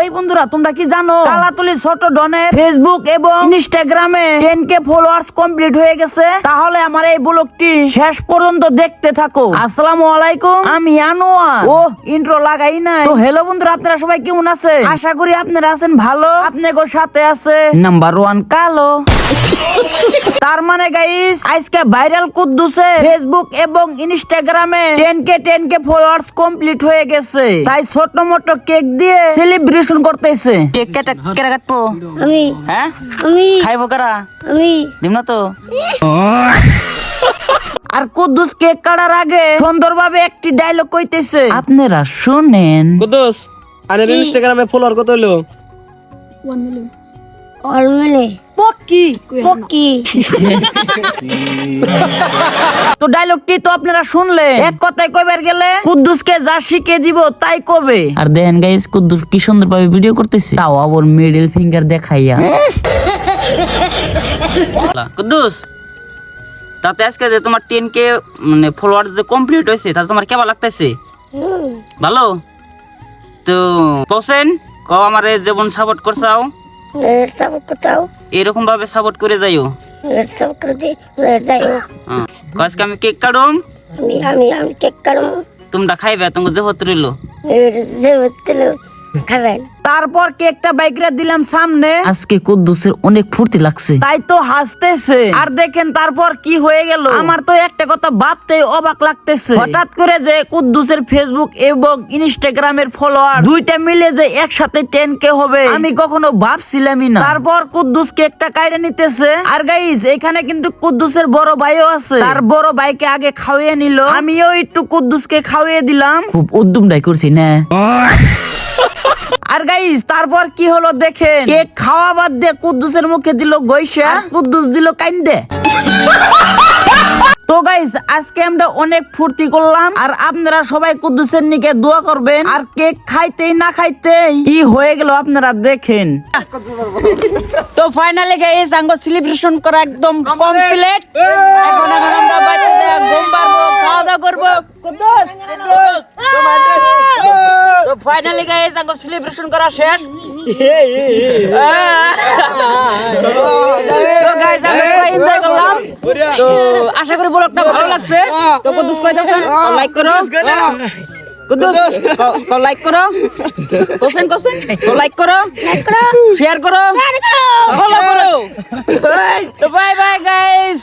এই বন্ধুরা তোমরা কি জানো কালাতুলি ছোট ডনের ফেসবুক এবং ইনস্টাগ্রামে 10K ফলোয়ার্স কমপ্লিট হয়ে গেছে। তাহলে আমার এই ব্লগটি শেষ পর্যন্ত দেখতে থাকো। আসসালামু আলাইকুম, আমি আনোয়ার। ও ইন্ট্রো লাগাই নাই তো। হ্যালো বন্ধুরা, আপনারা সবাই কেমন আছেন? আশা করি আপনারা আছেন ভালো। আপনাদের সাথে আছে নাম্বার 1 কালো। তার মানে গাইস আজকে ভাইরাল কুদ্দুসে ফেসবুক এবং ইনস্টাগ্রামে 10K ফলোয়ার্স কমপ্লিট হয়ে গেছে। তাই ছোট মোটো কেক দিয়ে সেলিব্রেশন করতেছে। কেক কেটে কাটবো আমি। হ্যাঁ আমি খাইবো কারা? আমি দিম না তো। আর কুদ্দুস কেক কাটার আগে সুন্দরভাবে একটি ডায়লগ কইতেছে, আপনারা শুনেন। কুদ্দুস আনের ইনস্টাগ্রামে ফলোয়ার কত হলো? 1 মিলিয়ন। অলমেলে পক্কি পক্কি। তো ডায়লগটি তো আপনারা শুনলে। এক কথায় কইবার গেলে কুদ্দুসকে যা শিখে দিব তাই কবে। আর দেখেন গাইস কুদ্দুস কি সুন্দর ভাবে ভিডিও করতেছে, তাও আবার মিডল ফিঙ্গার দেখাইয়া। কুদ্দুস তাতে আজকে যে তোমার 10K মানে ফলোয়ার্স যে কমপ্লিট হয়েছে তাতে তোমার কেমন লাগতেছে? ভালো তো কোসেন কও আমারে যেমন সাপোর্ট করছাও সাপোর্ট করতাও, এরকম ভাবে সাপোর্ট করে যাইও। সাপোর্ট করে দি যাইও। আজকে আমি কেক কাটুম, আমি আমি আমি কেক কাটবো, তোমরা খাইবে, তোমাকে যে হতে রইলো যে হতেল খাবেন। তারপর কেকটা বাইকরা দিলাম সামনে। আজকে কুদ্দুসের অনেক ফুর্তি লাগছে, তাই তো হাসতেছে। আর দেখেন তারপর কি হয়ে গেল। আমার তো একটা কথা ভাবতেই অবাক লাগতেছে। হঠাৎ করে যে কুদ্দুসের ফেসবুক এবং ইনস্টাগ্রামের ফলোয়ার দুইটা মিলে যে একসাথে 10K হবে আমি কখনো ভাবছিলামই না। তারপর কুদ্দুস কেকটা কাইটে নিতেছে। আর গাইস এখানে কিন্তু কুদ্দুসের বড় ভাইও আছে। তার বড় ভাইকে আগে খাওয়িয়ে নিল, আমিও একটু কুদ্দুসকে খাওয়িয়ে দিলাম। খুব উদ্যমটাই করছি না। আর গাইস তারপর কি হলো দেখেন, কেক খাওয়া বাদ দিয়ে কুদ্দুসের মুখে দিল গইসা, কুদ্দুস দিল কাইন্দে। তো গাইস আজকে আমরা অনেক ফুর্তি করলাম। আর আপনারা সবাই কুদ্দুসের নিকে দোয়া করবেন। আর কেক খাইতেই না খাইতেই কি হয়ে গেল আপনারা দেখেন। তো ফাইনালি গাইস আঙ্গ সেলিব্রেশন করা একদম কমপ্লিট। এখন আমরা বাইরে ঘুম পারবো, খাওয়া দাওয়া করবো। কুদ্দুস তো ফাইনালি গাইস আঙ্গ সেলিব্রেশন করা শেষ। তো গাইস আমরা এনজয় করলাম। তো আশা করি ব্লগটা ভালো লাগছে। তো কুদ্দুস কইতাছেন লাইক করো, কুদ্দুস লাইক করো, কোসেন লাইক করো, শেয়ার করো, ফলো করো। তো বাই বাই গাইস।